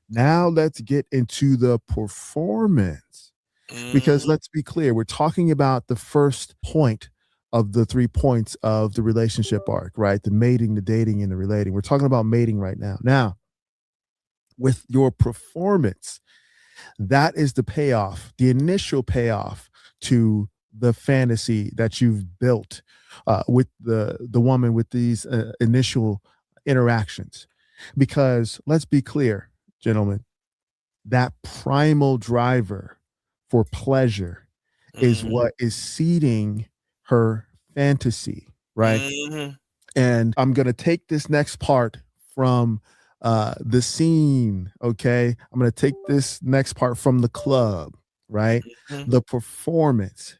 Now let's get into the performance. Because Mm-hmm. let's be clear, we're talking about the first point of the 3 points of the relationship arc, right? The mating, the dating, and the relating. We're talking about mating right now. Now, with your performance, that is the payoff, the initial payoff to the fantasy that you've built with the woman with these initial interactions. Because let's be clear, gentlemen, that primal driver for pleasure is Mm-hmm. what is seeding her fantasy, right? Mm-hmm. And I'm going to take this next part from the scene, okay? I'm going to take this next part from the club, right? Mm-hmm. The performance,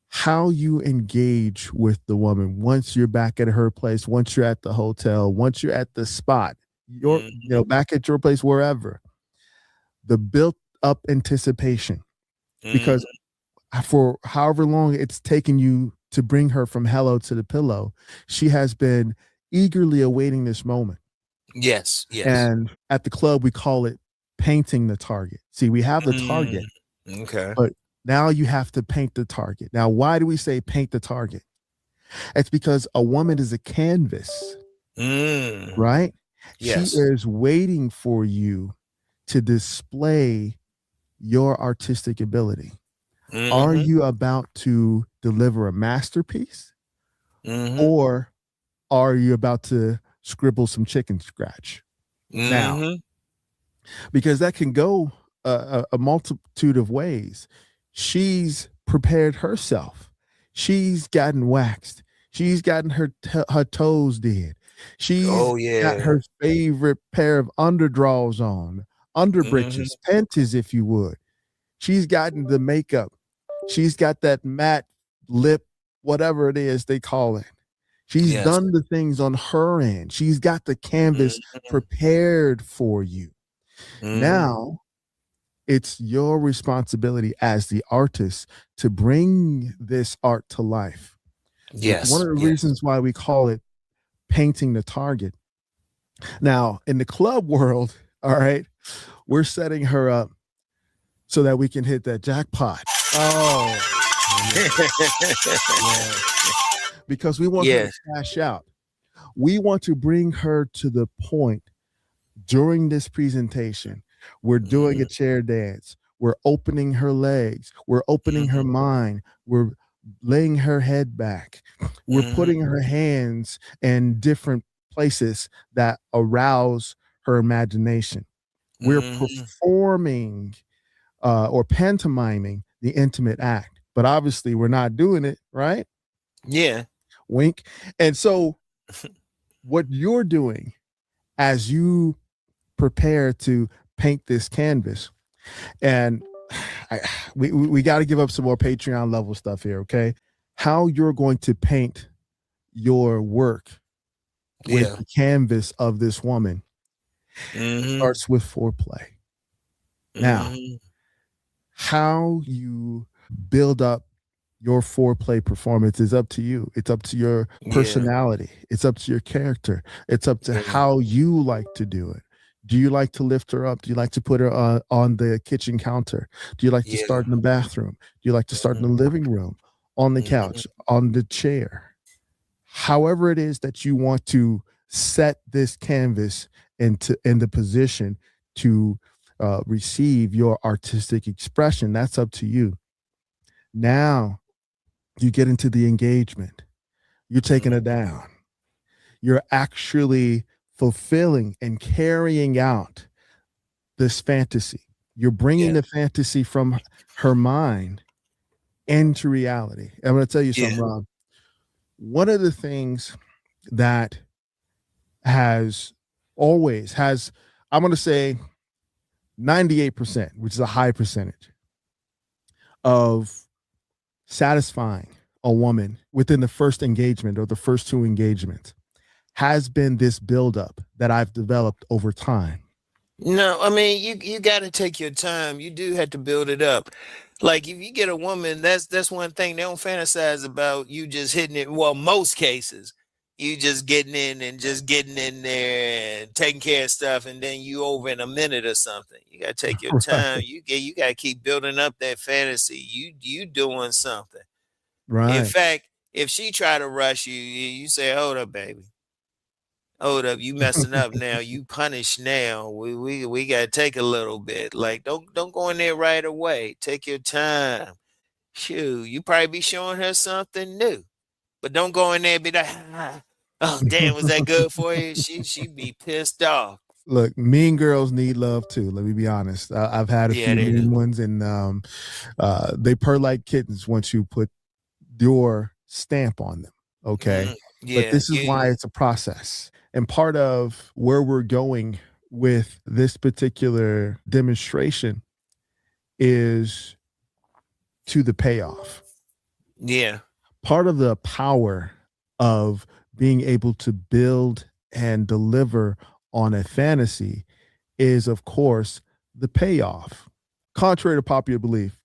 how you engage with the woman once you're back at her place, once you're at the hotel, once you're at the spot, you're, Mm-hmm. back at your place, wherever, the built up anticipation, because Mm-hmm. for however long it's taken you to bring her from hello to the pillow, she has been eagerly awaiting this moment. Yes, yes. And at the club, we call it painting the target. See, we have the Mm. target, Okay. but now you have to paint the target. Now, why do we say paint the target? It's because a woman is a canvas, Mm. right? She Yes. is waiting for you to display your artistic ability. Are Mm-hmm. you about to deliver a masterpiece, Mm-hmm. or are you about to scribble some chicken scratch? Now, Mm-hmm. because that can go a multitude of ways. She's prepared herself. She's gotten waxed. She's gotten her toes did. She's Oh got yeah. her favorite pair of underdraws on, Mm-hmm. underbreeches, panties, if you would. She's gotten the makeup. She's got that matte lip, whatever it is they call it. She's Yes. done the things on her end. She's got the canvas Mm-hmm. prepared for you. Mm-hmm. Now it's your responsibility as the artist to bring this art to life. One Yes. of the Yes. reasons why we call it painting the target. Now, in the club world, all right, we're setting her up so that we can hit that jackpot. Oh, yeah. Because we want her to Yes. cash out. We want to bring her to the point during this presentation. We're doing a Mm-hmm. chair dance. We're opening her legs. We're opening her Mm-hmm. mind. We're laying her head back. We're putting Mm-hmm. her hands in different places that arouse her imagination. We're Mm-hmm. performing or pantomiming the intimate act, but obviously we're not doing it, right? Yeah. Wink. And so, what you're doing as you prepare to paint this canvas, and I, we got to give up some more Patreon level stuff here, okay? How you're going to paint your work with Yeah. the canvas of this woman Mm-hmm. starts with foreplay. Now, Mm-hmm. how you build up your foreplay performance is up to you. It's up to your Yeah. personality. It's up to your character. It's up to Yeah. how you like to do it. Do you like to lift her up? Do you like to put her on the kitchen counter? Do you like to Yeah. start in the bathroom? Do you like to start in Mm-hmm. the living room, on the Mm-hmm. couch, on the chair? However it is that you want to set this canvas in the position to receive your artistic expression, that's up to you. Now you get into the engagement. You're taking it down. You're actually fulfilling and carrying out this fantasy. You're bringing Yeah. the fantasy from her mind into reality. I'm going to tell you Yeah. something, Rob. One of the things that has always has, I'm going to say 98%, which is a high percentage of satisfying a woman within the first engagement or the first two engagements, has been this buildup that I've developed over time. No, I mean you got to take your time. You do have to build it up. Like if you get a woman, that's one thing they don't fantasize about you just hitting it. Well, most cases, you just getting in and just getting in there and taking care of stuff, and then you over in a minute or something. You gotta take your time. Right. You gotta keep building up that fantasy. You doing something. In Right. fact, if she try to rush you, you say, "Hold up, baby. Hold up, you messing up now. You punished now. We gotta take a little bit. Like don't go in there right away. Take your time. Shoot, you probably be showing her something new. But don't go in there and be like, "Ah, oh damn, was that good for you?" She be pissed off. Look, mean girls need love too. Let me be honest. I've had a Yeah, few they do. mean ones, and they purr like kittens once you put your stamp on them. Okay. Mm, But yeah, this is why it's a process. And part of where we're going with this particular demonstration is to the payoff. yeah. Part of the power of being able to build and deliver on a fantasy is, of course, the payoff. Contrary to popular belief,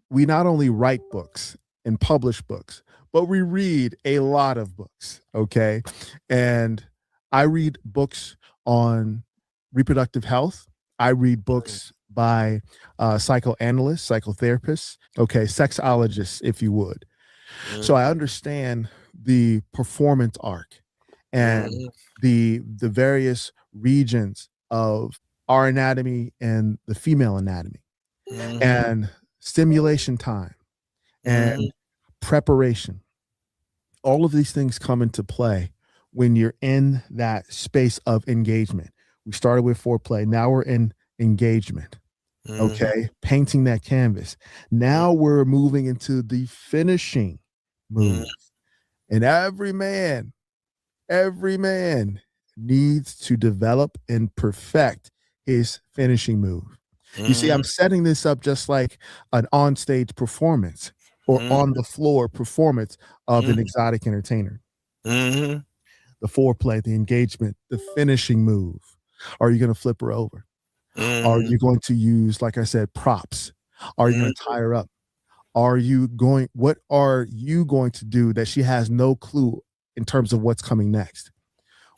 we not only write books and publish books, but we read a lot of books. Okay. And I read books on reproductive health. I read Mm, books by psychoanalysts, psychotherapists, okay, sexologists, if you would. So I mm, understand the performance arc and mm, the various regions of our anatomy and the female anatomy mm, and stimulation time mm, and preparation. All of these things come into play when you're in that space of engagement. We started with foreplay. Now we're in engagement. mm, Okay. Painting that canvas. Now we're moving into the finishing mm, move. And every man needs to develop and perfect his finishing move. You see, mm, I'm setting this up just like an onstage performance or mm, on the floor performance of an mm, exotic entertainer. mm, The foreplay, the engagement, the finishing move. Are you going to flip her over? Are mm, you going to use, like I said, props? Are you going mm, to tie her up? What are you going to do that she has no clue in terms of what's coming next?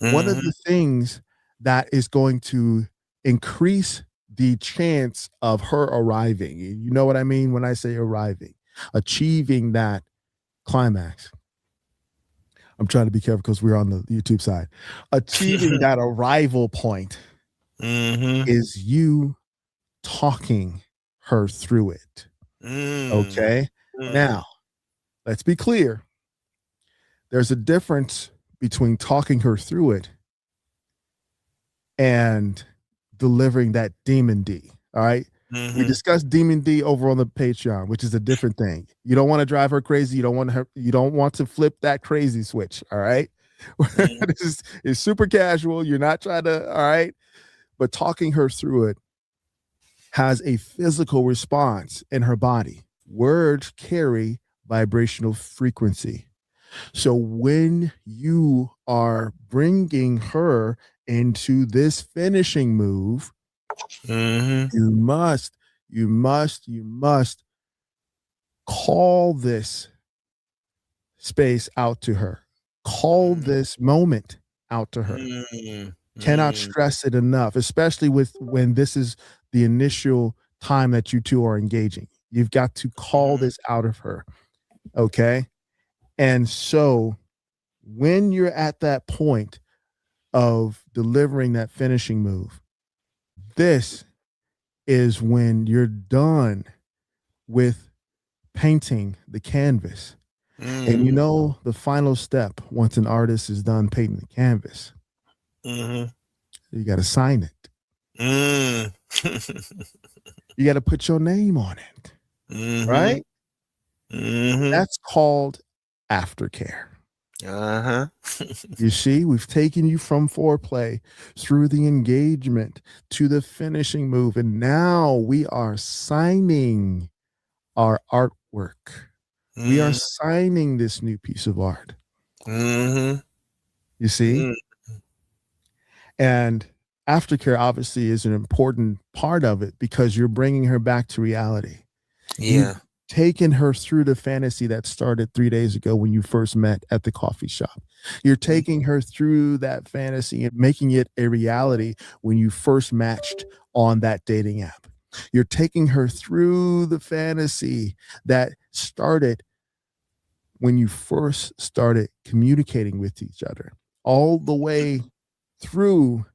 One of mm, the things that is going to increase the chance of her arriving, you know what I mean when I say arriving, achieving that climax. I'm trying to be careful because we're on the YouTube side. Achieving that arrival point mm, is you talking her through it. mm, Okay. mm, Now, let's be clear. There's a difference between talking her through it and delivering that demon D. All right. We mm, discussed demon D over on the Patreon, which is a different thing. You don't want to drive her crazy. You don't want to flip that crazy switch. All right. mm, This is super casual. You're not trying to, all right. But talking her through it has a physical response in her body. Words carry vibrational frequency. So when you are bringing her into this finishing move, mm, you must call this space out to her. Call this moment out to her. mm, Cannot mm, stress it enough, especially with when this is the initial time that you two are engaging. You've got to call mm, this out of her. Okay. And so when you're at that point of delivering that finishing move, this is when you're done with painting the canvas. And you mm, know, the final step once an artist is done painting the canvas, mm, you got to sign it. mm. You got to put your name on it, Mhm, right? mhm. That's called aftercare. Uh-huh. You see, we've taken you from foreplay through the engagement to the finishing move. And now we are signing our artwork. We are Mhm, signing this new piece of art. mhm, You see? mm. And aftercare obviously is an important part of it because you're bringing her back to reality. You Yeah. taking her through the fantasy that started 3 days ago when you first met at the coffee shop. You're taking her through that fantasy and making it a reality when you first matched on that dating app. You're taking her through the fantasy that started when you first started communicating with each other, all the way through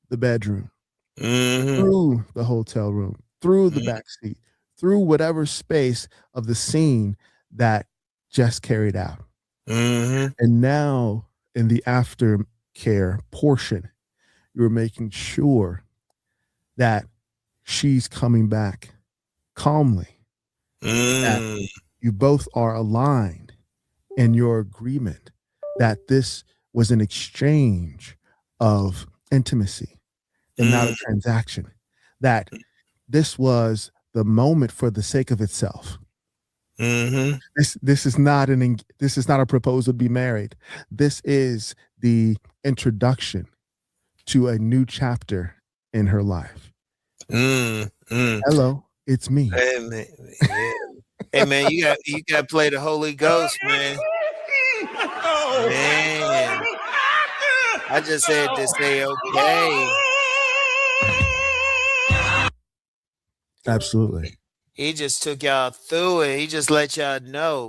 the bedroom, through the hotel room, through the back seat, through whatever space of the scene that just carried out. And now in the aftercare portion, you're making sure that she's coming back calmly, that you both are aligned in your agreement that this was an exchange of intimacy and not a transaction, that this was the moment for the sake of itself. This is not a proposal to be married. This is the introduction to a new chapter in her life. Hello, it's me. Hey man, yeah. Hey man, you got to play the Holy Ghost, man. Man, I just had to say okay. Absolutely. He just took y'all through it. He just let y'all know.